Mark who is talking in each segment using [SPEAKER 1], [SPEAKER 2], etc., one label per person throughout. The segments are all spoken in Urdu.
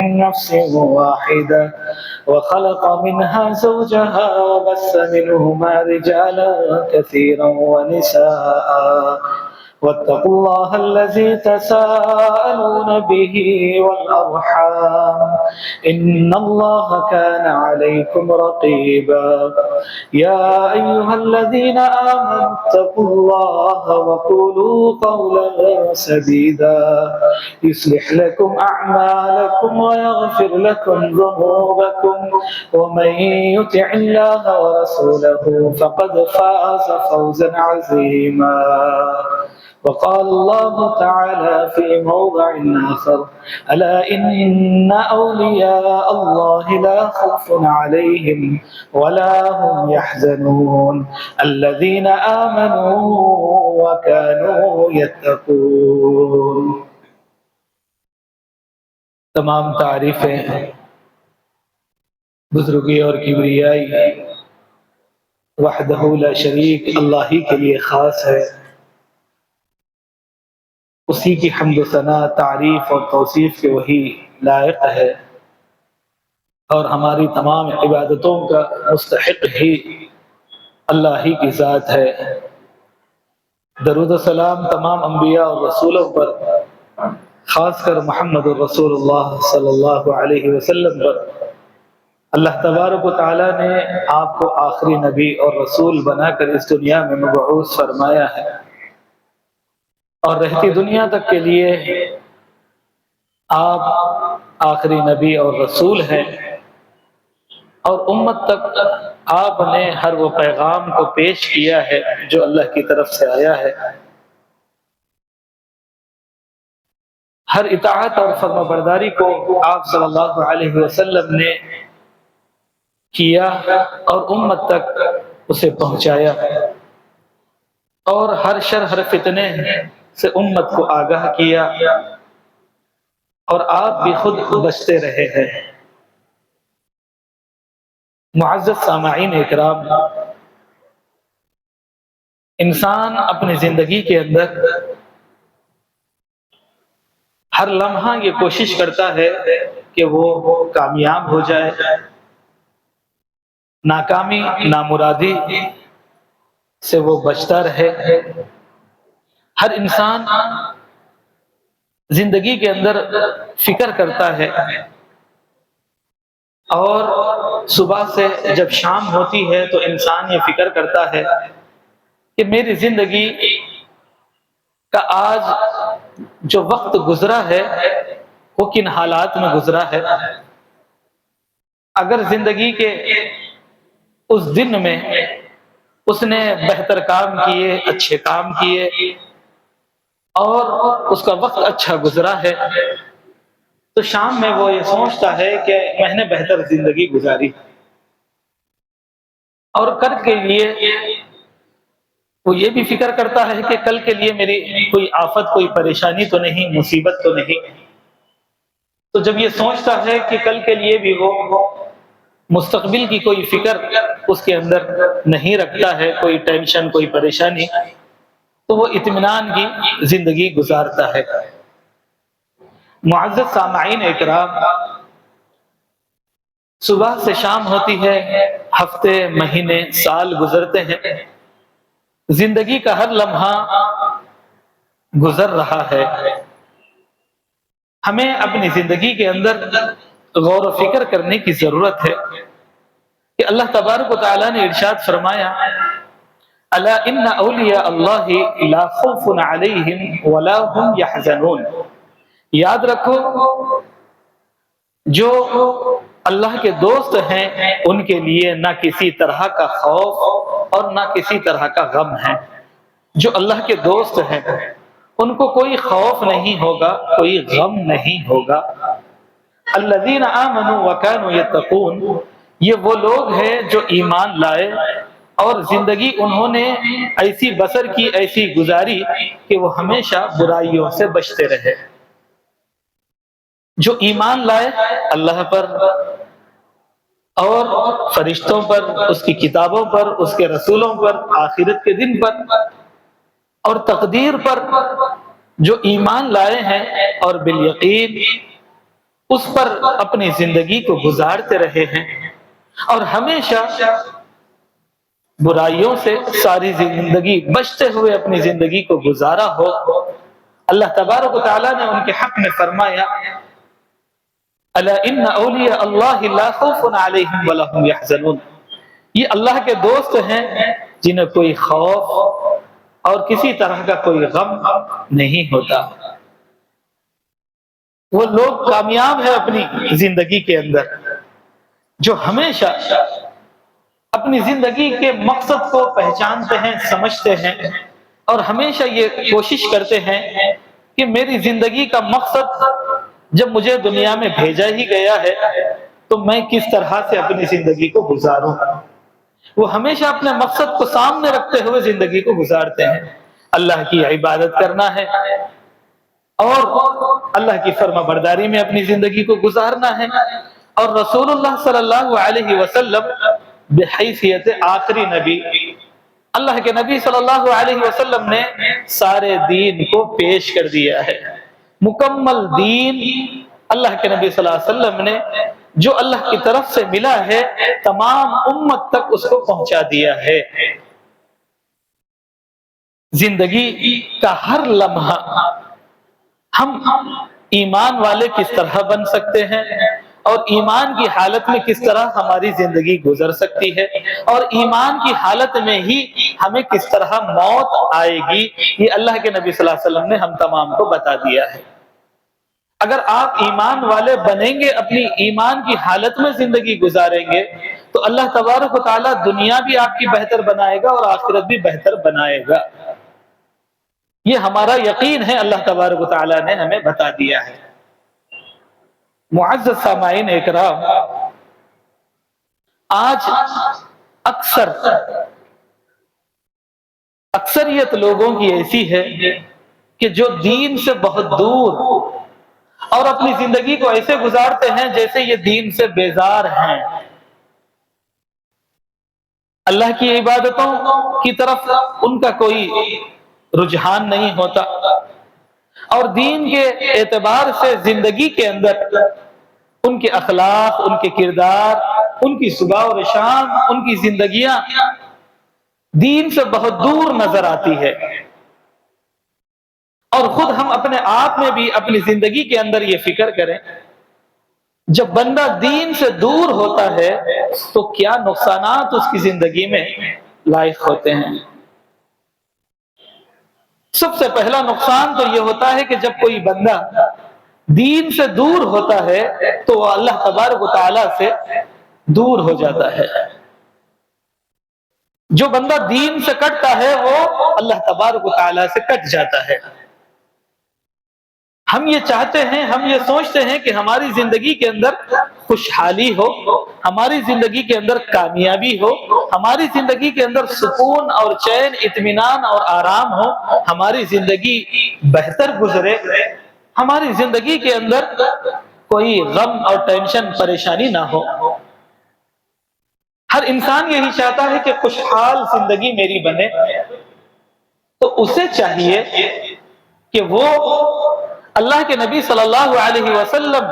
[SPEAKER 1] من نفس واحدة وخلق منها زوجها وبث منهما رجالا كثيرا ونساء واتقوا الله الذي تساءلون به والأرحام إن الله كان عليكم رقيبا يا أيها الذين آمنوا اتقوا الله وقولوا قولا سديدا يصلح لكم أعمالكم ويغفر لكم ذنوبكم ومن يطع الله ورسوله فقد فاز فوزا عظيما وقال الله تعالى في موضع آخر ألا إن أولياء الله لا خوف عليهم ولا هم يحزنون الذين آمنوا وكانوا يتقون. تمام تعریفیں بزرگی اور کبریائی وحدہ لا شریک اللہ ہی کے لیے خاص ہے. اسی کی حمد و ثنا تعریف اور توصیف کے وہی لائق ہے اور ہماری تمام عبادتوں کا مستحق ہی اللہ ہی کی ذات ہے. درود و سلام تمام انبیاء اور رسولوں پر، خاص کر محمد الرسول اللہ صلی اللہ علیہ وسلم پر. اللہ تبارک و تعالیٰ نے آپ کو آخری نبی اور رسول بنا کر اس دنیا میں مبعوث فرمایا ہے اور رہتی دنیا تک کے لیے آپ آخری نبی اور رسول ہیں اور امت تک آپ نے ہر وہ پیغام کو پیش کیا ہے جو اللہ کی طرف سے آیا ہے. ہر اطاعت اور فرما برداری کو آپ صلی اللہ علیہ وسلم نے کیا اور امت تک اسے پہنچایا اور ہر شر ہر فتنے سے امت کو آگاہ کیا اور آپ بھی خود بچتے رہے ہیں. معزز سامعین اکرام، انسان اپنی زندگی کے اندر ہر لمحہ یہ کوشش کرتا ہے کہ وہ کامیاب ہو جائے، ناکامی نامرادی سے وہ بچتا رہے. ہر انسان زندگی کے اندر فکر کرتا ہے اور صبح سے جب شام ہوتی ہے تو انسان یہ فکر کرتا ہے کہ میری زندگی کا آج جو وقت گزرا ہے وہ کن حالات میں گزرا ہے. اگر زندگی کے اس دن میں اس نے بہتر کام کیے، اچھے کام کیے اور اس کا وقت اچھا گزرا ہے تو شام میں وہ یہ سوچتا ہے کہ میں نے بہتر زندگی گزاری، اور کل کے لیے وہ یہ بھی فکر کرتا ہے کہ کل کے لیے میری کوئی آفت، کوئی پریشانی تو نہیں، مصیبت تو نہیں. تو جب یہ سوچتا ہے کہ کل کے لیے بھی وہ مستقبل کی کوئی فکر اس کے اندر نہیں رکھتا ہے، کوئی ٹینشن، کوئی پریشانی، تو وہ اطمینان کی زندگی گزارتا ہے. معزز سامعین اکرام، صبح سے شام ہوتی ہے، ہفتے، مہینے، سال گزرتے ہیں، زندگی کا ہر لمحہ گزر رہا ہے. ہمیں اپنی زندگی کے اندر غور و فکر کرنے کی ضرورت ہے کہ اللہ تبارک و تعالیٰ نے ارشاد فرمایا الا ان اولیاء اللہ لا خوف علیہم ولا هم یحزنون. یاد رکھو جو اللہ کے دوست ہیں ان کے لیے نہ کسی طرح کا خوف اور نہ کسی طرح کا غم ہے. جو اللہ کے دوست ہیں ان کو کوئی خوف نہیں ہوگا، کوئی غم نہیں ہوگا. الذین آمنوا وکانوا یتقون، یہ وہ لوگ ہیں جو ایمان لائے اور زندگی انہوں نے ایسی بسر کی، ایسی گزاری کہ وہ ہمیشہ برائیوں سے بچتے رہے. جو ایمان لائے اللہ پر اور فرشتوں پر، اس کی کتابوں پر، اس کے رسولوں پر، آخرت کے دن پر اور تقدیر پر جو ایمان لائے ہیں اور بالیقین اس پر اپنی زندگی کو گزارتے رہے ہیں اور ہمیشہ برائیوں سے ساری زندگی بچتے ہوئے اپنی زندگی کو گزارا ہو۔ اللہ تبارک و تعالیٰ نے ان کے حق میں فرمایا الا ان اولیاء اللہ لا خوف علیہم ولا هم يحزنون، یہ اللہ کے دوست ہیں جنہیں کوئی خوف اور کسی طرح کا کوئی غم نہیں ہوتا۔ وہ لوگ کامیاب ہیں اپنی زندگی کے اندر جو ہمیشہ اپنی زندگی کے مقصد کو پہچانتے ہیں، سمجھتے ہیں اور ہمیشہ یہ کوشش کرتے ہیں کہ میری زندگی کا مقصد جب مجھے دنیا میں بھیجا ہی گیا ہے تو میں کس طرح سے اپنی زندگی کو گزاروں۔ وہ ہمیشہ اپنے مقصد کو سامنے رکھتے ہوئے زندگی کو گزارتے ہیں۔ اللہ کی عبادت کرنا ہے اور اللہ کی فرما برداری میں اپنی زندگی کو گزارنا ہے، اور رسول اللہ صلی اللہ علیہ وسلم بحیثیت آخری نبی، اللہ کے نبی صلی اللہ علیہ وسلم نے سارے دین کو پیش کر دیا ہے۔ مکمل دین اللہ کے نبی صلی اللہ علیہ وسلم نے جو اللہ کی طرف سے ملا ہے تمام امت تک اس کو پہنچا دیا ہے۔ زندگی کا ہر لمحہ ہم ایمان والے کس طرح بن سکتے ہیں اور ایمان کی حالت میں کس طرح ہماری زندگی گزر سکتی ہے، اور ایمان کی حالت میں ہی ہمیں کس طرح موت آئے گی، یہ اللہ کے نبی صلی اللہ علیہ وسلم نے ہم تمام کو بتا دیا ہے۔ اگر آپ ایمان والے بنیں گے، اپنی ایمان کی حالت میں زندگی گزاریں گے تو اللہ تبارک و تعالیٰ دنیا بھی آپ کی بہتر بنائے گا اور آخرت بھی بہتر بنائے گا۔ یہ ہمارا یقین ہے، اللہ تبارک و تعالیٰ نے ہمیں بتا دیا ہے۔ معزز سامعین اکرام، آج اکثریت لوگوں کی ایسی ہے کہ جو دین سے بہت دور اور اپنی زندگی کو ایسے گزارتے ہیں جیسے یہ دین سے بیزار ہیں۔ اللہ کی عبادتوں کی طرف ان کا کوئی رجحان نہیں ہوتا، اور دین کے اعتبار سے زندگی کے اندر ان کے اخلاق، ان کے کردار، ان کی صبح اور شام، ان کی زندگیاں دین سے بہت دور نظر آتی ہے۔ اور خود ہم اپنے آپ میں بھی اپنی زندگی کے اندر یہ فکر کریں، جب بندہ دین سے دور ہوتا ہے تو کیا نقصانات اس کی زندگی میں لاحق ہوتے ہیں۔ سب سے پہلا نقصان تو یہ ہوتا ہے کہ جب کوئی بندہ دین سے دور ہوتا ہے تو وہ اللہ تبارک و تعالیٰ سے دور ہو جاتا ہے۔ جو بندہ دین سے کٹتا ہے وہ اللہ تبارک و تعالیٰ سے کٹ جاتا ہے۔ ہم یہ چاہتے ہیں، ہم یہ سوچتے ہیں کہ ہماری زندگی کے اندر خوشحالی ہو، ہماری زندگی کے اندر کامیابی ہو، ہماری زندگی کے اندر سکون اور چین، اطمینان اور آرام ہو، ہماری زندگی بہتر گزرے، ہماری زندگی کے اندر کوئی غم اور ٹینشن پریشانی نہ ہو۔ ہر انسان یہی چاہتا ہے کہ خوشحال زندگی میری بنے، تو اسے چاہیے کہ وہ اللہ کے نبی صلی اللہ علیہ وسلم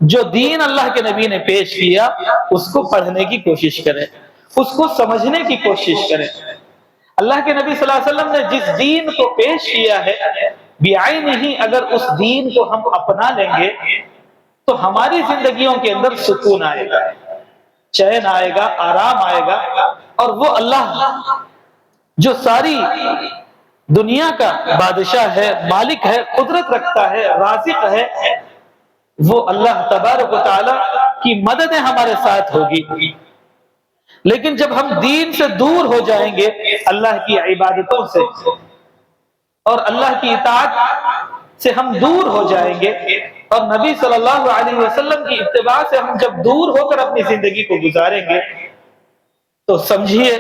[SPEAKER 1] جو دین اللہ کے نبی نے پیش کیا اس کو پڑھنے کی کوشش کرے، اس کو سمجھنے کی کوشش کرے۔ اللہ کے نبی صلی اللہ علیہ وسلم نے جس دین کو پیش کیا ہے بعینہ، اگر اس دین کو ہم اپنا لیں گے تو ہماری زندگیوں کے اندر سکون آئے گا، چین آئے گا، آرام آئے گا، اور وہ اللہ جو ساری دنیا کا بادشاہ ہے، مالک ہے، قدرت رکھتا ہے، رازق ہے، وہ اللہ تبارک و تعالیٰ کی مدد ہمارے ساتھ ہوگی۔ لیکن جب ہم دین سے دور ہو جائیں گے، اللہ کی عبادتوں سے اور اللہ کی اطاعت سے ہم دور ہو جائیں گے، اور نبی صلی اللہ علیہ وسلم کی اتباع سے ہم جب دور ہو کر اپنی زندگی کو گزاریں گے تو سمجھیے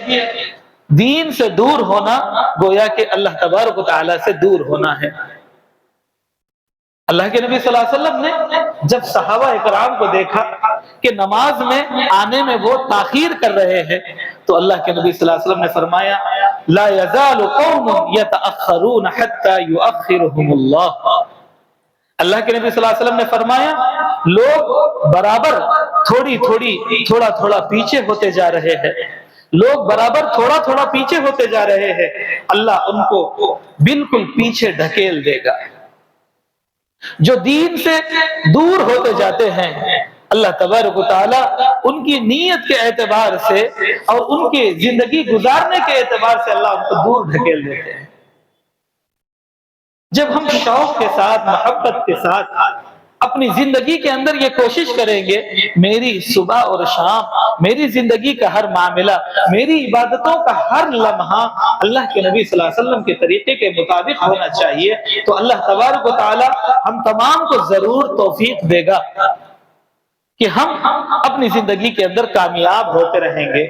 [SPEAKER 1] دین سے دور ہونا گویا کہ اللہ تبارک و تعالیٰ سے دور ہونا ہے۔ اللہ کے نبی صلی اللہ علیہ وسلم نے جب صحابہ اکرام کو دیکھا کہ نماز میں آنے میں وہ تاخیر کر رہے ہیں تو اللہ کے نبی صلی اللہ علیہ وسلم نے فرمایا لا يزال قوم يتأخرون حتى يؤخرهم اللہ، اللہ کے نبی صلی اللہ علیہ وسلم نے فرمایا لوگ برابر تھوڑا تھوڑا پیچھے ہوتے جا رہے ہیں، لوگ برابر تھوڑا تھوڑا پیچھے ہوتے جا رہے ہیں، اللہ ان کو بالکل پیچھے ڈھکیل دے گا۔ جو دین سے دور ہوتے جاتے ہیں، اللہ تبارک و تعالی ان کی نیت کے اعتبار سے اور ان کی زندگی گزارنے کے اعتبار سے اللہ ان کو دور ڈھکیل دیتے ہیں۔ جب ہم شوق کے ساتھ، محبت کے ساتھ اپنی زندگی کے اندر یہ کوشش کریں گے میری صبح اور شام، میری زندگی کا ہر معاملہ، میری عبادتوں کا ہر لمحہ اللہ کے نبی صلی اللہ علیہ وسلم کے طریقے کے مطابق ہونا چاہیے، تو اللہ تبارک و تعالی ہم تمام کو ضرور توفیق دے گا کہ ہم اپنی زندگی کے اندر کامیاب ہوتے رہیں گے۔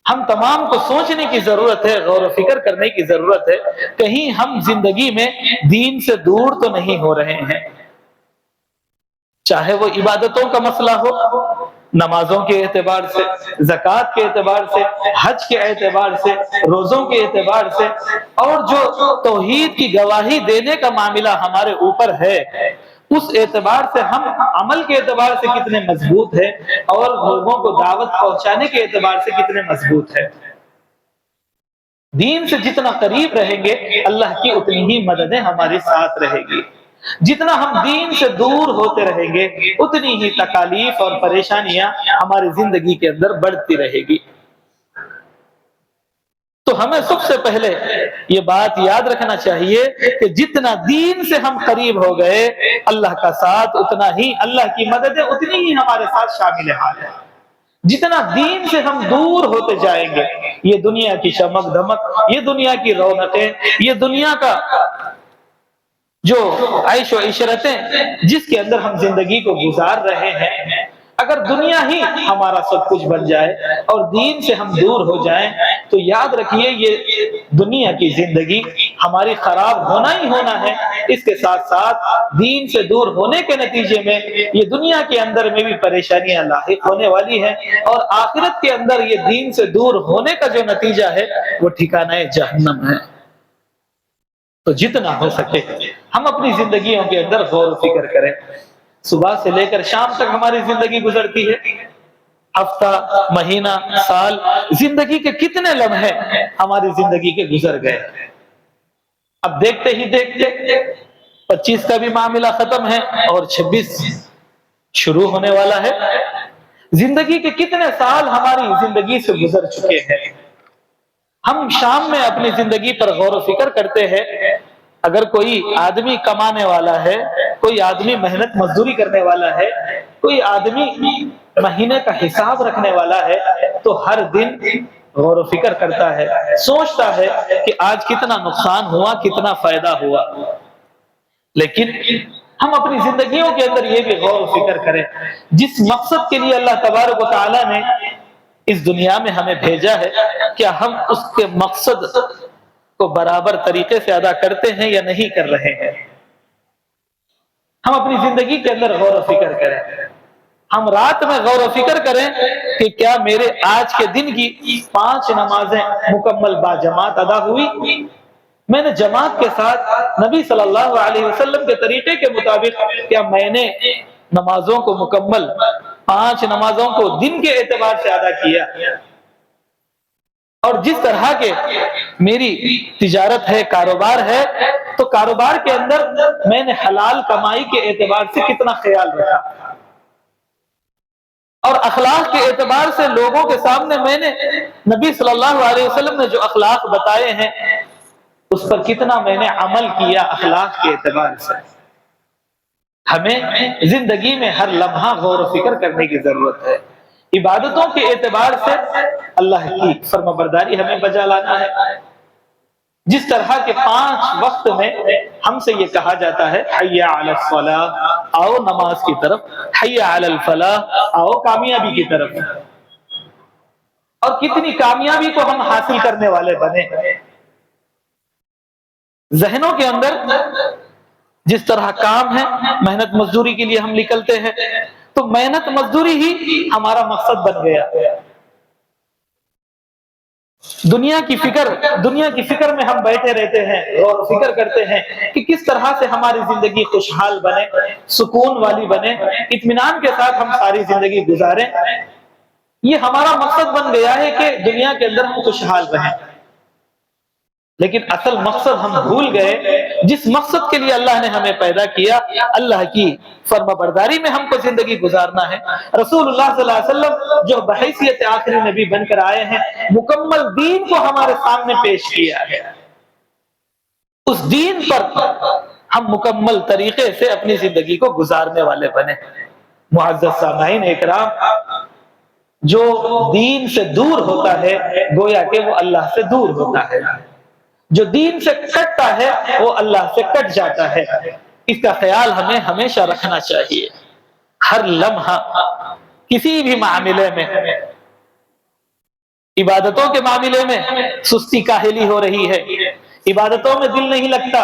[SPEAKER 1] ہم تمام کو سوچنے کی ضرورت ہے، غور و فکر کرنے کی ضرورت ہے، کہیں ہم زندگی میں دین سے دور تو نہیں ہو رہے ہیں۔ چاہے وہ عبادتوں کا مسئلہ ہو، نمازوں کے اعتبار سے، زکوٰۃ کے اعتبار سے، حج کے اعتبار سے، روزوں کے اعتبار سے، اور جو توحید کی گواہی دینے کا معاملہ ہمارے اوپر ہے اس اعتبار سے، ہم عمل کے اعتبار سے کتنے مضبوط ہیں اور لوگوں کو دعوت پہنچانے کے اعتبار سے کتنے مضبوط ہیں۔ دین سے جتنا قریب رہیں گے اللہ کی اتنی ہی مددیں ہمارے ساتھ رہے گی، جتنا ہم دین سے دور ہوتے رہیں گے اتنی ہی تکالیف اور پریشانیاں ہماری زندگی کے اندر بڑھتی رہے گی۔ تو ہمیں سب سے پہلے یہ بات یاد رکھنا چاہیے کہ جتنا دین سے ہم قریب ہو گئے اللہ کا ساتھ اتنا ہی، اللہ کی مددیں اتنی ہی ہمارے ساتھ شامل حال ہے۔ جتنا دین سے ہم دور ہوتے جائیں گے یہ دنیا کی چمک دمک، یہ دنیا کی رونقیں، یہ دنیا کا جو عیش و عشرتیں جس کے اندر ہم زندگی کو گزار رہے ہیں، اگر دنیا ہی ہمارا سب کچھ بن جائے اور دین سے ہم دور ہو جائیں تو یاد رکھیے یہ دنیا کی زندگی ہماری خراب ہونا ہی ہونا ہے۔ اس کے ساتھ ساتھ دین سے دور ہونے کے نتیجے میں یہ دنیا کے اندر میں بھی پریشانیاں لاحق ہونے والی ہیں، اور آخرت کے اندر یہ دین سے دور ہونے کا جو نتیجہ ہے وہ ٹھکانہ جہنم ہے۔ تو جتنا ہو سکے ہم اپنی زندگیوں کے اندر غور و فکر کریں۔ صبح سے لے کر شام تک ہماری زندگی گزرتی ہے، ہفتہ، مہینہ، سال، زندگی کے کتنے لمحے ہماری زندگی کے گزر گئے۔ اب دیکھتے ہی دیکھتے 25 کا بھی معاملہ ختم ہے اور 26 شروع ہونے والا ہے۔ زندگی کے کتنے سال ہماری زندگی سے گزر چکے ہیں۔ ہم شام میں اپنی زندگی پر غور و فکر کرتے ہیں، اگر کوئی آدمی کمانے والا ہے، کوئی آدمی محنت مزدوری کرنے والا ہے، کوئی آدمی مہینے کا حساب رکھنے والا ہے تو ہر دن غور و فکر کرتا ہے، سوچتا ہے کہ آج کتنا نقصان ہوا، کتنا فائدہ ہوا۔ لیکن ہم اپنی زندگیوں کے اندر یہ بھی غور و فکر کریں جس مقصد کے لیے اللہ تبارک و تعالی نے اس دنیا میں ہمیں بھیجا ہے، کیا ہم اس کے مقصد کو برابر طریقے سے ادا کرتے ہیں یا نہیں کر رہے ہیں۔ ہم اپنی زندگی کے اندر غور و فکر کریں، ہم رات میں غور و فکر کریں کہ کیا میرے آج کے دن کی 5 نمازیں مکمل باجماعت ادا ہوئی، میں نے جماعت کے ساتھ نبی صلی اللہ علیہ وسلم کے طریقے کے مطابق کیا میں نے نمازوں کو مکمل 5 نمازوں کو دن کے اعتبار سے ادا کیا، اور جس طرح کے میری تجارت ہے، کاروبار ہے، تو کاروبار کے اندر میں نے حلال کمائی کے اعتبار سے کتنا خیال رکھا، اور اخلاق کے اعتبار سے لوگوں کے سامنے میں نے نبی صلی اللہ علیہ وسلم نے جو اخلاق بتائے ہیں اس پر کتنا میں نے عمل کیا اخلاق کے اعتبار سے۔ ہمیں زندگی میں ہر لمحہ غور و فکر کرنے کی ضرورت ہے۔ عبادتوں کے اعتبار سے اللہ کی فرمانبرداری ہمیں بجا لانا ہے۔ جس طرح کے 5 وقت میں ہم سے یہ کہا جاتا ہے حی علی الصلاۃ، آؤ نماز کی طرف، حی علی الفلاح، آؤ کامیابی کی طرف، اور کتنی کامیابی کو ہم حاصل کرنے والے بنے۔ ذہنوں کے اندر جس طرح کام ہے، محنت مزدوری کے لیے ہم نکلتے ہیں تو محنت مزدوری ہی ہمارا مقصد بن گیا۔ دنیا کی فکر میں ہم بیٹھے رہتے ہیں اور فکر کرتے ہیں کہ کس طرح سے ہماری زندگی خوشحال بنے، سکون والی بنے، اطمینان کے ساتھ ہم ساری زندگی گزاریں۔ یہ ہمارا مقصد بن گیا ہے کہ دنیا کے اندر ہم خوشحال رہیں، لیکن اصل مقصد ہم بھول گئے۔ جس مقصد کے لیے اللہ نے ہمیں پیدا کیا، اللہ کی فرما برداری میں ہم کو زندگی گزارنا ہے۔ رسول اللہ صلی اللہ علیہ وسلم جو بحیثیت آخری نبی بن کر آئے ہیں، مکمل دین کو ہمارے سامنے پیش کیا ہے۔ اس دین پر ہم مکمل طریقے سے اپنی زندگی کو گزارنے والے بنے۔ معزز سامعین اکرام، جو دین سے دور ہوتا ہے گویا کہ وہ اللہ سے دور ہوتا ہے، جو دین سے کٹتا ہے وہ اللہ سے کٹ جاتا ہے۔ اس کا خیال ہمیں ہمیشہ رکھنا چاہیے۔ ہر لمحہ کسی بھی معاملے میں، عبادتوں کے معاملے میں سستی کاہلی ہو رہی ہے، عبادتوں میں دل نہیں لگتا،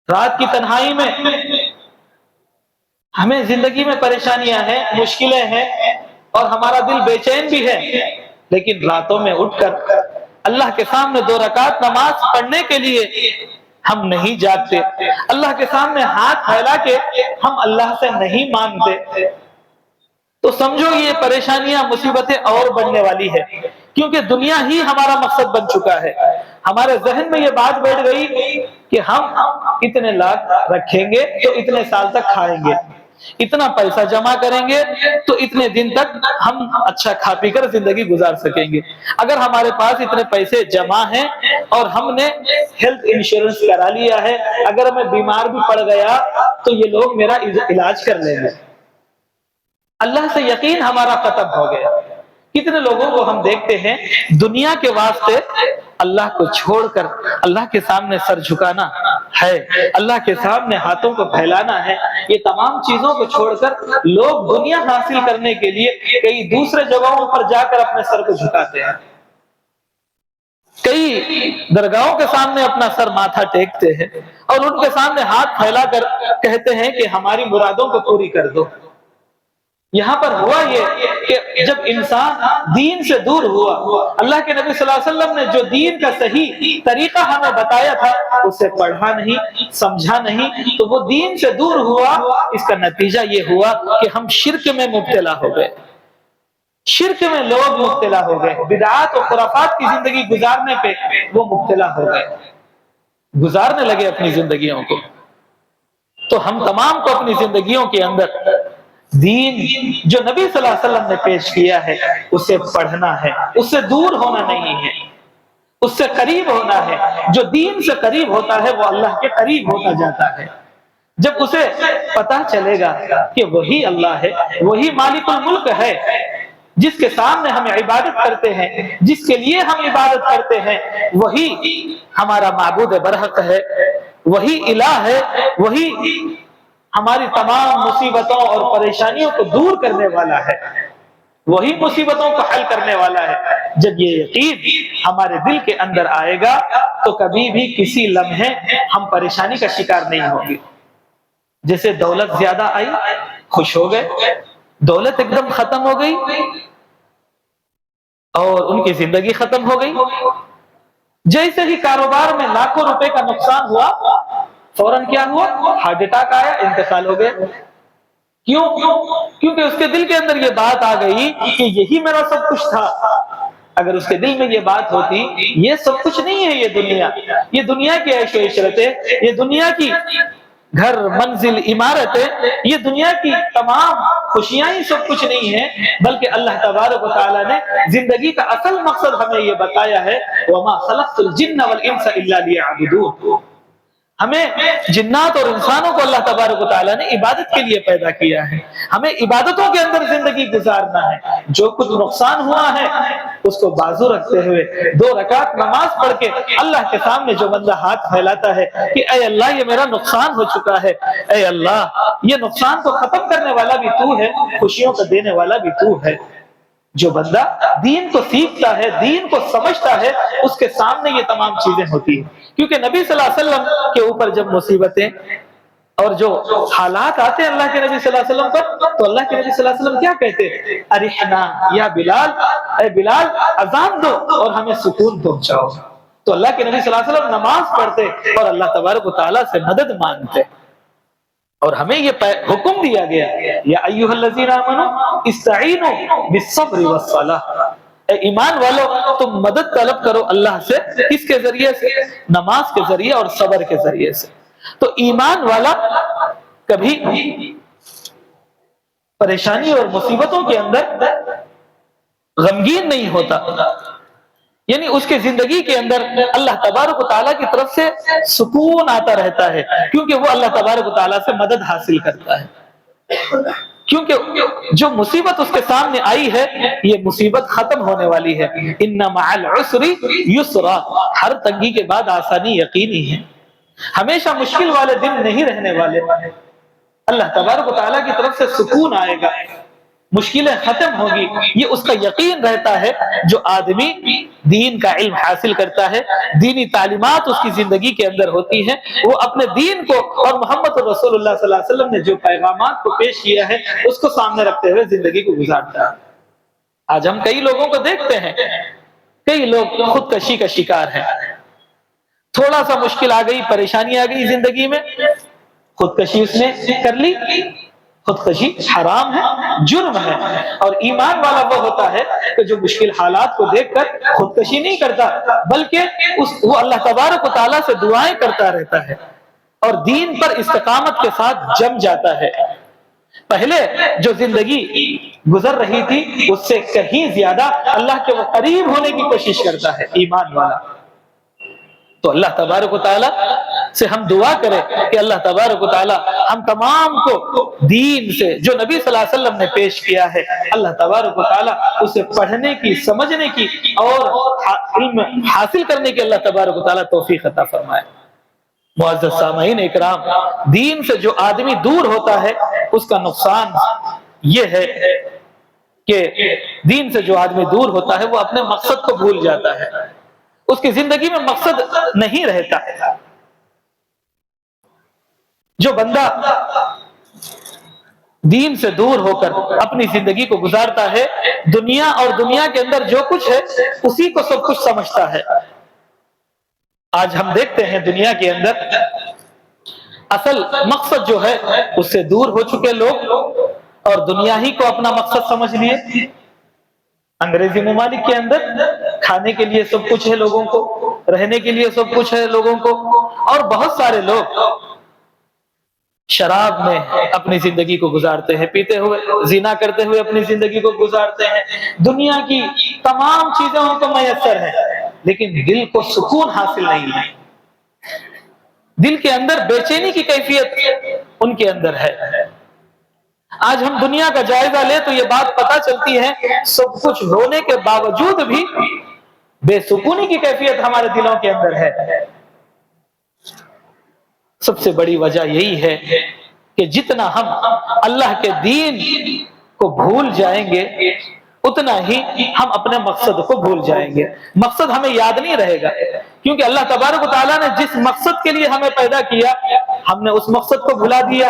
[SPEAKER 1] رات کی تنہائی میں ہمیں زندگی میں پریشانیاں ہیں، مشکلیں ہیں اور ہمارا دل بے چین بھی ہے، لیکن راتوں میں اٹھ کر اللہ کے سامنے 2 رکعت نماز پڑھنے کے لیے ہم نہیں جاگتے، اللہ کے سامنے ہاتھ پھیلا کے ہم اللہ سے نہیں مانگتے، تو سمجھو یہ پریشانیاں، مصیبتیں اور بڑھنے والی ہے، کیونکہ دنیا ہی ہمارا مقصد بن چکا ہے۔ ہمارے ذہن میں یہ بات بیٹھ گئی کہ ہم اتنے لاکھ رکھیں گے تو اتنے سال تک کھائیں گے، اتنا پیسہ جمع کریں گے تو اتنے دن تک ہم اچھا کھا پی کر زندگی گزار سکیں گے۔ اگر ہمارے پاس اتنے پیسے جمع ہیں اور ہم نے ہیلتھ انشورنس کرا لیا ہے، اگر میں بیمار بھی پڑ گیا تو یہ لوگ میرا علاج کر لیں گے، اللہ سے یقین ہمارا ختم ہو گیا۔ کتنے لوگوں کو ہم دیکھتے ہیں دنیا کے واسطے اللہ کو چھوڑ کر اللہ کے سامنے سر جھکانا ہے، اللہ کے سامنے ہاتھوں کو پھیلانا ہے، یہ تمام چیزوں کو چھوڑ کر لوگ دنیا حاصل کرنے کے لیے کئی دوسرے جگہوں پر جا کر اپنے سر کو جھکاتے ہیں، کئی درگاہوں کے سامنے اپنا سر ماتھا ٹیکتے ہیں اور ان کے سامنے ہاتھ پھیلا کر کہتے ہیں کہ ہماری مرادوں کو پوری کر دو۔ یہاں پر ہوا یہ کہ جب انسان دین سے دور ہوا، اللہ کے نبی صلی اللہ علیہ وسلم نے جو دین کا صحیح طریقہ ہمیں بتایا تھا اسے پڑھا نہیں، سمجھا نہیں، تو وہ دین سے دور ہوا۔ اس کا نتیجہ یہ ہوا کہ ہم شرک میں مبتلا ہو گئے، شرک میں لوگ مبتلا ہو گئے، بدعات و خرافات کی زندگی گزارنے پہ وہ مبتلا ہو گئے، گزارنے لگے اپنی زندگیوں کو۔ تو ہم تمام کو اپنی زندگیوں کے اندر دین جو نبی صلی اللہ علیہ وسلم نے پیش کیا ہے اسے پڑھنا ہے، اس سے دور ہونا نہیں ہے، اس سے قریب ہونا ہے۔ جو دین سے قریب ہوتا ہے وہ اللہ کے قریب ہوتا جاتا ہے۔ جب اسے پتہ چلے گا کہ وہی اللہ ہے، وہی مالک الملک ہے، جس کے سامنے ہم عبادت کرتے ہیں، جس کے لیے ہم عبادت کرتے ہیں، وہی ہمارا معبود برحق ہے، وہی الہ ہے، وہی ہماری تمام مصیبتوں اور پریشانیوں کو دور کرنے والا ہے، وہی مصیبتوں کو حل کرنے والا ہے۔ جب یہ یقین ہمارے دل کے اندر آئے گا تو کبھی بھی کسی لمحے ہم پریشانی کا شکار نہیں ہوں گے۔ جیسے دولت زیادہ آئی خوش ہو گئے، دولت ایک دم ختم ہو گئی اور ان کی زندگی ختم ہو گئی۔ جیسے ہی کاروبار میں لاکھوں روپے کا نقصان ہوا، فوراً کیا ہوا؟ ہارٹ اٹیک آیا، انتقال ہو گیا۔ کیوں؟ کیونکہ اس کے دل کے اندر یہ بات آ گئی کہ یہی میرا سب کچھ تھا۔ اگر اس کے دل میں یہ بات ہوتی یہ سب کچھ نہیں ہے، یہ دنیا کی عیش و عشرتیں، یہ دنیا کی گھر منزل عمارتیں، یہ دنیا کی تمام خوشیاں ہی سب کچھ نہیں ہیں، بلکہ اللہ تبارک و تعالیٰ نے زندگی کا اصل مقصد ہمیں یہ بتایا ہے، وَمَا خَلَقْتُ الْجِنَّ وَالْإِنسَ إِلَّا لِيَعْبُدُونِ۔ ہمیں جنات اور انسانوں کو اللہ تبارک و تعالیٰ نے عبادت کے لیے پیدا کیا ہے، ہمیں عبادتوں کے اندر زندگی گزارنا ہے۔ جو کچھ نقصان ہوا ہے اس کو بازو رکھتے ہوئے 2 رکعت نماز پڑھ کے اللہ کے سامنے جو بندہ ہاتھ پھیلاتا ہے کہ اے اللہ یہ میرا نقصان ہو چکا ہے، اے اللہ یہ نقصان کو ختم کرنے والا بھی تو ہے، خوشیوں کو دینے والا بھی تو ہے۔ جو بندہ دین کو سیکھتا ہے، دین کو سمجھتا ہے، اس کے سامنے یہ تمام چیزیں ہوتی ہیں۔ کیونکہ نبی صلی اللہ علیہ وسلم کے اوپر جب مصیبتیں اور جو حالات آتے ہیں اللہ کے نبی صلی اللہ علیہ وسلم پر، تو اللہ کے نبی صلی اللہ علیہ وسلم کیا کہتے ہیں؟ ارحنا یا بلال، اے بلال اذان دو اور ہمیں سکون پہنچاؤ۔ تو اللہ کے نبی صلی اللہ علیہ وسلم نماز پڑھتے اور اللہ تبارک و تعالیٰ سے مدد مانگتے، اور ہمیں یہ حکم دیا گیا یا ایھا الذین آمنوا استعینوا بالصبر والصلاۃ، اے ایمان والو تم مدد طلب کرو اللہ سے، کس کے ذریعے سے؟ نماز کے ذریعے اور صبر کے ذریعے سے۔ تو ایمان والا کبھی پریشانی اور مصیبتوں کے اندر غمگین نہیں ہوتا، یعنی اس کے زندگی کے اندر اللہ تبارک و تعالیٰ کی طرف سے سکون آتا رہتا ہے، کیونکہ وہ اللہ تبارک و تعالیٰ سے مدد حاصل کرتا ہے، کیونکہ جو مصیبت اس کے سامنے آئی ہے یہ مصیبت ختم ہونے والی ہے۔ ان مع العسر یسرا، ہر تنگی کے بعد آسانی یقینی ہے، ہمیشہ مشکل والے دن نہیں رہنے والے، اللہ تبارک و تعالیٰ کی طرف سے سکون آئے گا، مشکلیں ختم ہوگی، یہ اس کا یقین رہتا ہے۔ جو آدمی دین کا علم حاصل کرتا ہے، دینی تعلیمات اس کی زندگی کے اندر ہوتی ہیں، وہ اپنے دین کو اور محمد رسول اللہ صلی اللہ علیہ وسلم نے جو پیغامات کو پیش کیا ہے اس کو سامنے رکھتے ہوئے زندگی کو گزارتا ہے۔ آج ہم کئی لوگوں کو دیکھتے ہیں، کئی لوگ خودکشی کا شکار ہیں، تھوڑا سا مشکل آ گئی، پریشانی آ گئی زندگی میں، خودکشی اس نے کر لی۔ خودکشی حرام ہے، جرم ہے، اور ایمان والا وہ ہوتا ہے کہ جو مشکل حالات کو دیکھ کر خودکشی نہیں کرتا، بلکہ وہ اللہ تبارک و تعالیٰ سے دعائیں کرتا رہتا ہے اور دین پر استقامت کے ساتھ جم جاتا ہے۔ پہلے جو زندگی گزر رہی تھی اس سے کہیں زیادہ اللہ کے وہ قریب ہونے کی کوشش کرتا ہے ایمان والا۔ تو اللہ تبارک و تعالیٰ سے ہم دعا کریں کہ اللہ تبارک و تعالیٰ ہم تمام کو دین سے جو نبی صلی اللہ علیہ وسلم نے پیش کیا ہے، اللہ تبارک و تعالیٰ اسے پڑھنے کی، سمجھنے کی اور علم حاصل کرنے کی اللہ تبارک و تعالیٰ توفیق عطا فرمائے۔ معزز سامعین اکرام، دین سے جو آدمی دور ہوتا ہے اس کا نقصان یہ ہے کہ دین سے جو آدمی دور ہوتا ہے وہ اپنے مقصد کو بھول جاتا ہے، اس کی زندگی میں مقصد نہیں رہتا۔ جو بندہ دین سے دور ہو کر اپنی زندگی کو گزارتا ہے، دنیا اور دنیا کے اندر جو کچھ ہے اسی کو سب کچھ سمجھتا ہے۔ آج ہم دیکھتے ہیں دنیا کے اندر اصل مقصد جو ہے اس سے دور ہو چکے لوگ اور دنیا ہی کو اپنا مقصد سمجھ لیے۔ انگریزی ممالک کے اندر کھانے کے لیے سب کچھ ہے لوگوں کو، رہنے کے لیے سب کچھ ہے لوگوں کو، اور بہت سارے لوگ شراب میں اپنی زندگی کو گزارتے ہیں، پیتے ہوئے، زنا کرتے ہوئے اپنی زندگی کو گزارتے ہیں۔ دنیا کی تمام چیزیں ان کو میسر ہیں، لیکن دل کو سکون حاصل نہیں ہے، دل کے اندر بے چینی کی کیفیت ان کے اندر ہے۔ آج ہم دنیا کا جائزہ لیں تو یہ بات پتہ چلتی ہے سب کچھ ہونے کے باوجود بھی بے سکونی کی کیفیت ہمارے دلوں کے اندر ہے۔ سب سے بڑی وجہ یہی ہے کہ جتنا ہم اللہ کے دین کو بھول جائیں گے اتنا ہی ہم اپنے مقصد کو بھول جائیں گے، مقصد ہمیں یاد نہیں رہے گا، کیونکہ اللہ تبارک و تعالیٰ نے جس مقصد کے لیے ہمیں پیدا کیا ہم نے اس مقصد کو بھلا دیا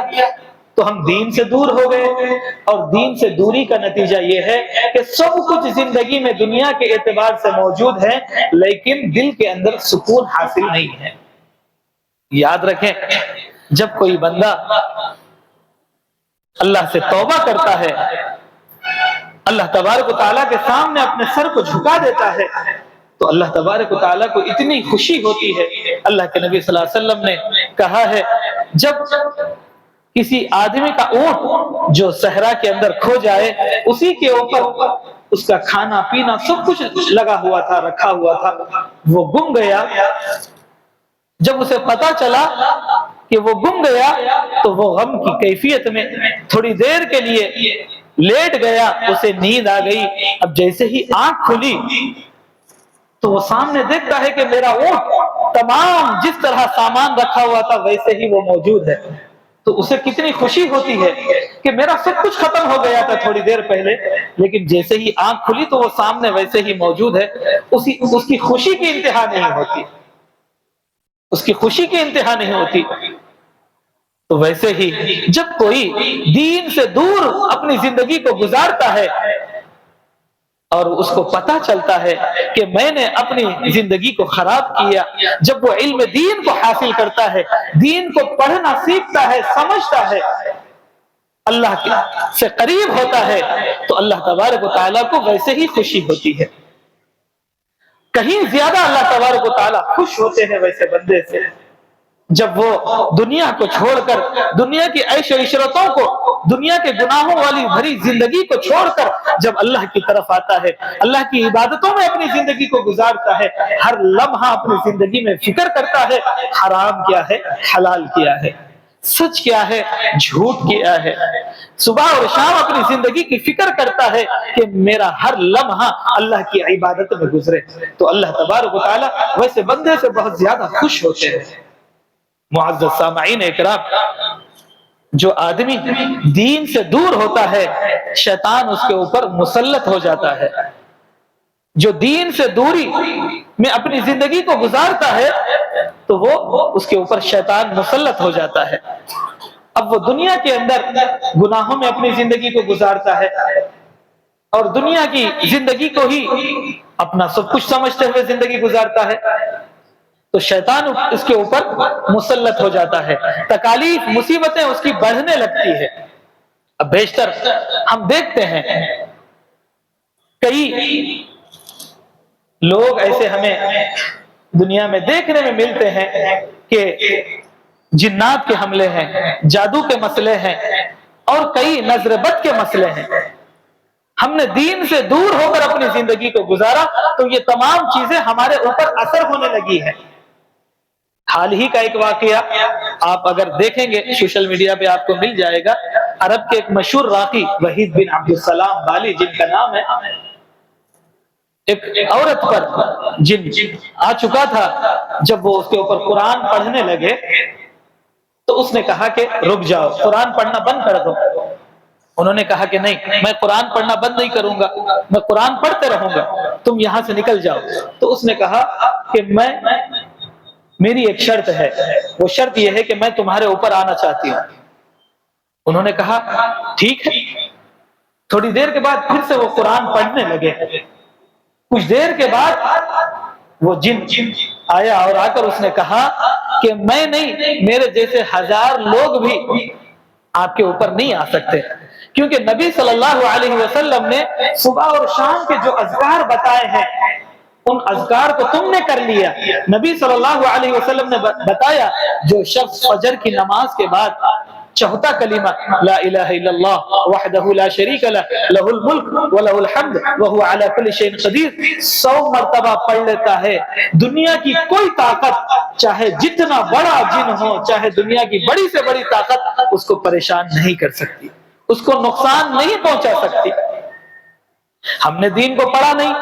[SPEAKER 1] تو ہم دین سے دور ہو گئے، اور دین سے دوری کا نتیجہ یہ ہے کہ سب کچھ زندگی میں دنیا کے اعتبار سے موجود ہے لیکن دل کے اندر سکون حاصل نہیں ہے۔ یاد رکھیں، جب کوئی بندہ اللہ سے توبہ کرتا ہے، اللہ تبارک و تعالیٰ کے سامنے اپنے سر کو جھکا دیتا ہے تو اللہ تبارک و تعالیٰ کو اتنی خوشی ہوتی ہے۔ اللہ کے نبی صلی اللہ علیہ وسلم نے کہا ہے، جب کسی آدمی کا اونٹ جو صحرا کے اندر کھو جائے، اسی کے اوپر اس کا کھانا پینا سب کچھ لگا ہوا تھا، رکھا ہوا تھا، وہ گم گیا، جب اسے پتا چلا کہ وہ گم گیا تو وہ غم کی کیفیت میں تھوڑی دیر کے لیے لیٹ گیا، اسے نیند آ گئی۔ اب جیسے ہی آنکھ کھلی تو وہ سامنے دیکھتا ہے کہ میرا اونٹ تمام جس طرح سامان رکھا ہوا تھا ویسے ہی وہ موجود ہے، تو اسے کتنی خوشی ہوتی ہے کہ میرا سب کچھ ختم ہو گیا تھا تھوڑی دیر پہلے، لیکن جیسے ہی آنکھ کھلی تو وہ سامنے ویسے ہی موجود ہے۔ اس کی خوشی کی انتہا نہیں ہوتی، اس کی خوشی کی انتہا نہیں ہوتی۔ تو ویسے ہی جب کوئی دین سے دور اپنی زندگی کو گزارتا ہے اور اس کو پتہ چلتا ہے کہ میں نے اپنی زندگی کو خراب کیا، جب وہ علم دین کو حاصل کرتا ہے، دین کو پڑھنا سیکھتا ہے، سمجھتا ہے، اللہ سے قریب ہوتا ہے، تو اللہ تبارک و تعالیٰ کو ویسے ہی خوشی ہوتی ہے۔ کہیں زیادہ اللہ تبارک و تعالیٰ خوش ہوتے ہیں ویسے بندے سے جب وہ دنیا کو چھوڑ کر، دنیا کی عیش و عشرتوں کو، دنیا کے گناہوں والی بھری زندگی کو چھوڑ کر جب اللہ کی طرف آتا ہے، اللہ کی عبادتوں میں اپنی زندگی کو گزارتا ہے، ہر لمحہ اپنی زندگی میں فکر کرتا ہے حرام کیا ہے، حلال کیا ہے، سچ کیا ہے، جھوٹ کیا ہے، صبح اور شام اپنی زندگی کی فکر کرتا ہے کہ میرا ہر لمحہ اللہ کی عبادت میں گزرے، تو اللہ تبارک و تعالیٰ ویسے بندے سے بہت زیادہ خوش ہوتے ہیں۔ معزز سامعین اکرام، جو آدمی دین سے دور ہوتا ہے شیطان اس کے اوپر مسلط ہو جاتا ہے، جو دین سے دوری میں اپنی زندگی کو گزارتا ہے تو وہ اس کے اوپر شیطان مسلط ہو جاتا ہے۔ اب وہ دنیا کے اندر گناہوں میں اپنی زندگی کو گزارتا ہے اور دنیا کی زندگی کو ہی اپنا سب کچھ سمجھتے ہوئے زندگی گزارتا ہے، تو شیطان اس کے اوپر مسلط ہو جاتا ہے، تکالیف مصیبتیں اس کی بڑھنے لگتی ہے۔ اب بیشتر ہم دیکھتے ہیں کئی لوگ ایسے ہمیں دنیا میں دیکھنے میں ملتے ہیں کہ جنات کے حملے ہیں، جادو کے مسئلے ہیں اور کئی نظر بد کے مسئلے ہیں۔ ہم نے دین سے دور ہو کر اپنی زندگی کو گزارا تو یہ تمام چیزیں ہمارے اوپر اثر ہونے لگی ہیں۔ حال ہی کا ایک واقعہ آپ اگر دیکھیں گے سوشل میڈیا پہ آپ کو مل جائے گا، عرب کے ایک مشہور راقی وحید بن عبد السلام بالی جن کا نام ہے، ایک عورت پر جن آ چکا تھا، جب وہ اس کے اوپر قرآن پڑھنے لگے تو اس نے کہا کہ رک جاؤ، قرآن پڑھنا بند کر دو۔ انہوں نے کہا کہ نہیں، میں قرآن پڑھنا بند نہیں کروں گا، میں قرآن پڑھتے رہوں گا، تم یہاں سے نکل جاؤ۔ تو اس نے کہا کہ میری ایک شرط ہے، وہ شرط یہ ہے کہ میں تمہارے اوپر آنا چاہتی ہوں۔ انہوں نے کہا ٹھیک ہے۔ تھوڑی دیر کے بعد پھر سے وہ قرآن پڑھنے لگے۔ کچھ دیر کے بعد وہ جن آیا اور آ کر اس نے کہا کہ میں نہیں، میرے جیسے 1000 لوگ بھی آپ کے اوپر نہیں آ سکتے، کیونکہ نبی صلی اللہ علیہ وسلم نے صبح اور شام کے جو اذکار بتائے ہیں ان اذکار کو تم نے کر لیا۔ نبی صلی اللہ علیہ وسلم نے بتایا جو شخص فجر کی نماز کے بعد چوتھا کلمہ لا الہ الا اللہ وحدہ لا شریک لہ لہ الملک ولہ الحمد وہو علی کل شیء قدیر 100 مرتبہ پڑھ لیتا ہے، دنیا کی کوئی طاقت چاہے جتنا بڑا جن ہو، چاہے دنیا کی بڑی سے بڑی طاقت اس کو پریشان نہیں کر سکتی، اس کو نقصان نہیں پہنچا سکتی۔ ہم نے دین کو پڑھا نہیں،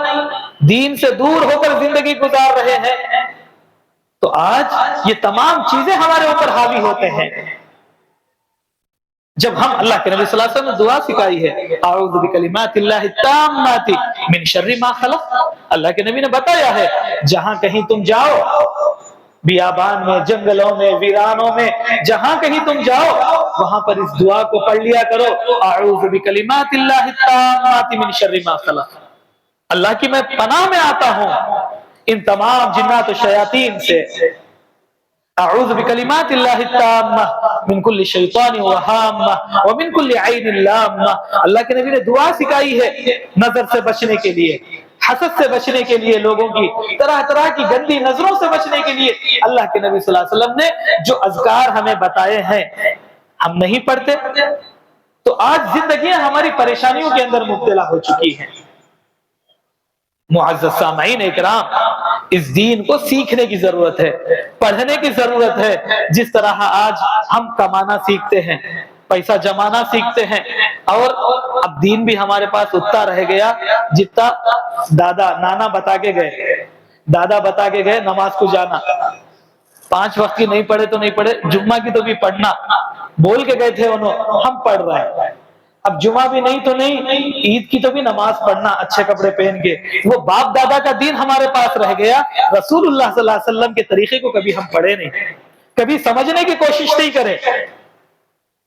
[SPEAKER 1] دین سے دور ہو کر زندگی گزار رہے ہیں، تو آج یہ تمام چیزیں ہمارے اوپر حاوی ہوتے ہیں۔ جب ہم اللہ کے نبی صلی اللہ علیہ وسلم نے دعا سکھائی ہے اعوذ بکلمات اللہ التامات من شر ما خلق، اللہ کے نبی نے بتایا ہے جہاں کہیں تم جاؤ، بیابان میں، جنگلوں میں، ویرانوں میں، جہاں کہیں تم جاؤ وہاں پر اس دعا کو پڑھ لیا کرو اعوذ بکلمات اللہ التامات من شر ما خلق، اللہ کی میں پناہ میں آتا ہوں ان تمام جنات و شیاطین سے، اعوذ بکلمات اللہ التامہ من کل شیطان وہامہ ومن کل عین لامہ۔ اللہ کے نبی نے دعا سکھائی ہے نظر سے بچنے کے لیے، حسد سے بچنے کے لیے، لوگوں کی طرح طرح کی گندی نظروں سے بچنے کے لیے اللہ کے نبی صلی اللہ علیہ وسلم نے جو اذکار ہمیں بتائے ہیں ہم نہیں پڑھتے، تو آج زندگیاں ہماری پریشانیوں کے اندر مبتلا ہو چکی ہیں۔ معزز سامعین اکرام، اس دین کو سیکھنے کی ضرورت ہے، پڑھنے کی ضرورت ہے۔ جس طرح آج ہم کمانا سیکھتے ہیں، پیسہ جمانا سیکھتے ہیں، اور اب دین بھی ہمارے پاس اتنا رہ گیا جتنا دادا نانا بتا کے گئے، دادا بتا کے گئے نماز کو جانا، 5 وقت کی نہیں پڑھے تو نہیں پڑھے، جمعہ کی تو بھی پڑھنا، بول کے گئے تھے انہوں، ہم پڑھ رہے ہیں۔ اب جمعہ بھی نہیں تو نہیں، عید کی تو بھی نماز پڑھنا اچھے کپڑے پہن کے، وہ باپ دادا کا دین ہمارے پاس رہ گیا، رسول اللہ صلی اللہ علیہ وسلم کے طریقے کو کبھی ہم پڑھے نہیں، کبھی سمجھنے کی کوشش نہیں کرے۔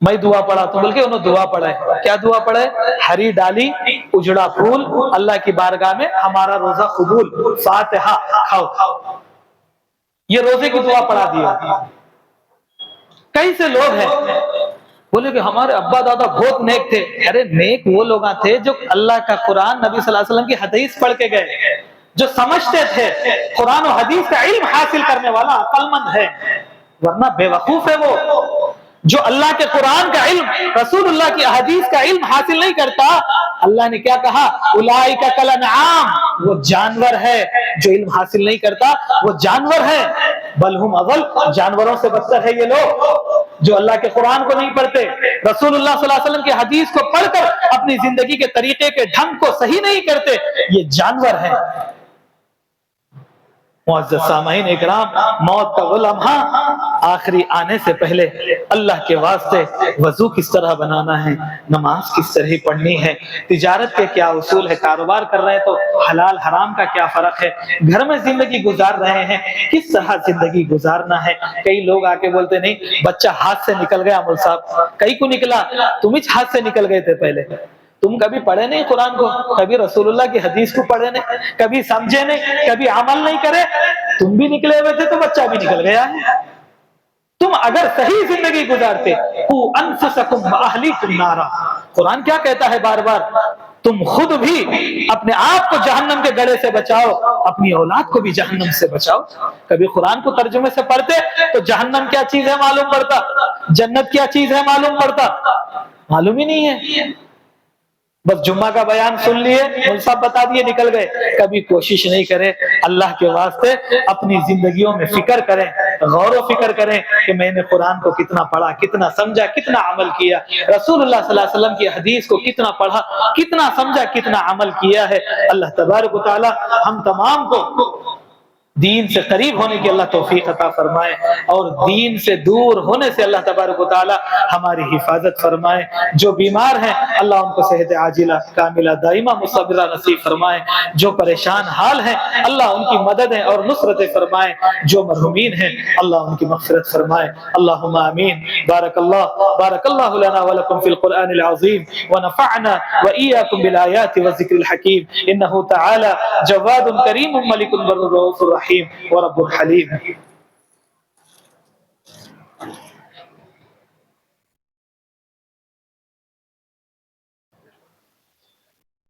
[SPEAKER 1] میں دعا پڑھا تو بلکہ انہوں دعا پڑھا ہے. کیا دعا پڑھا ہے؟ ہری ڈالی اجڑا پھول اللہ کی بارگاہ میں ہمارا روزہ قبول، فاتحہ کھاؤ. یہ روزے کی دعا پڑھا دیا. کئی سے لوگ ہیں بولے کہ ہمارے ابا دادا بہت نیک تھے. ارے نیک وہ لوگ تھے جو اللہ کا قرآن، نبی صلی اللہ علیہ وسلم کی حدیث پڑھ کے گئے، جو سمجھتے تھے. قرآن و حدیث کا علم حاصل کرنے والا عقل مند ہے، ورنہ بے وقوف ہے وہ جو اللہ کے قرآن کا علم، رسول اللہ کی حدیث کا علم حاصل نہیں کرتا. اللہ نے کیا کہا؟ اولئک کالانعام، وہ جانور ہے. جو علم حاصل نہیں کرتا وہ جانور ہے. بل ہم اضل، جانوروں سے بدتر ہے یہ لوگ جو اللہ کے قرآن کو نہیں پڑھتے، رسول اللہ صلی اللہ علیہ وسلم کی حدیث کو پڑھ کر اپنی زندگی کے طریقے کے ڈھنگ کو صحیح نہیں کرتے. یہ جانور ہیں. معزز سامعین اکرام، موت کا وہ لمحہ آخری آنے سے پہلے اللہ کے واسطے وضو کس طرح بنانا ہے، نماز کس طرح پڑھنی ہے، تجارت کے کیا اصول ہے، کاروبار کر رہے ہیں تو حلال حرام کا کیا فرق ہے، گھر میں زندگی گزار رہے ہیں کس طرح زندگی گزارنا ہے. کئی لوگ آ کے بولتے نہیں بچہ ہاتھ سے نکل گیا مول صاحب. کئی کو نکلا؟ تم ہی ہاتھ سے نکل گئے تھے پہلے. تم کبھی پڑھے نہیں قرآن کو، کبھی رسول اللہ کی حدیث کو پڑھے نہیں، کبھی سمجھے نہیں، کبھی عمل نہیں کرے. تم بھی نکلے ہوئے تھے تو بچہ بھی نکل گیا ہے. تم اگر صحیح زندگی گزارتے، قُوا أَنفُسَكُمْ وَأَهْلِيكُمْ نَارًا، قرآن کیا کہتا ہے بار بار؟ تم خود بھی اپنے آپ کو جہنم کے گڑھے سے بچاؤ، اپنی اولاد کو بھی جہنم سے بچاؤ. کبھی قرآن کو ترجمے سے پڑھتے تو جہنم کیا چیز ہے معلوم پڑتا، جنت کیا چیز ہے معلوم پڑتا. معلوم ہی نہیں ہے. بس جمعہ کا بیان سن لیے، مول صاحب بتا دیے، نکل گئے. کبھی کوشش نہیں کرے اللہ کے واسطے اپنی زندگیوں میں فکر کریں، غور و فکر کریں کہ میں نے قرآن کو کتنا پڑھا، کتنا سمجھا، کتنا عمل کیا، رسول اللہ صلی اللہ علیہ وسلم کی حدیث کو کتنا پڑھا، کتنا سمجھا، کتنا عمل کیا ہے. اللہ تبارک و تعالی ہم تمام کو دین سے قریب ہونے کی اللہ توفیق عطا فرمائے، اور دین سے دور ہونے سے اللہ تبارک و تعالی ہماری حفاظت فرمائے. جو بیمار ہیں اللہ ان کو صحت عاجلہ کاملہ دائمہ مصبرہ نصیب فرمائے. جو پریشان حال ہیں اللہ ان کی مدد اور نصرت فرمائے. جو مرحومین ہیں اللہ ان کی مغفرت فرمائے. اللہم آمین. بارک اللہ لنا ولکم فی القرآن العظیم، ونفعنا وإیاکم بالآیات والذکر الحکیم. انہ تعالی جواد کریم ملک بر رؤوف رحیم ورب حلیم.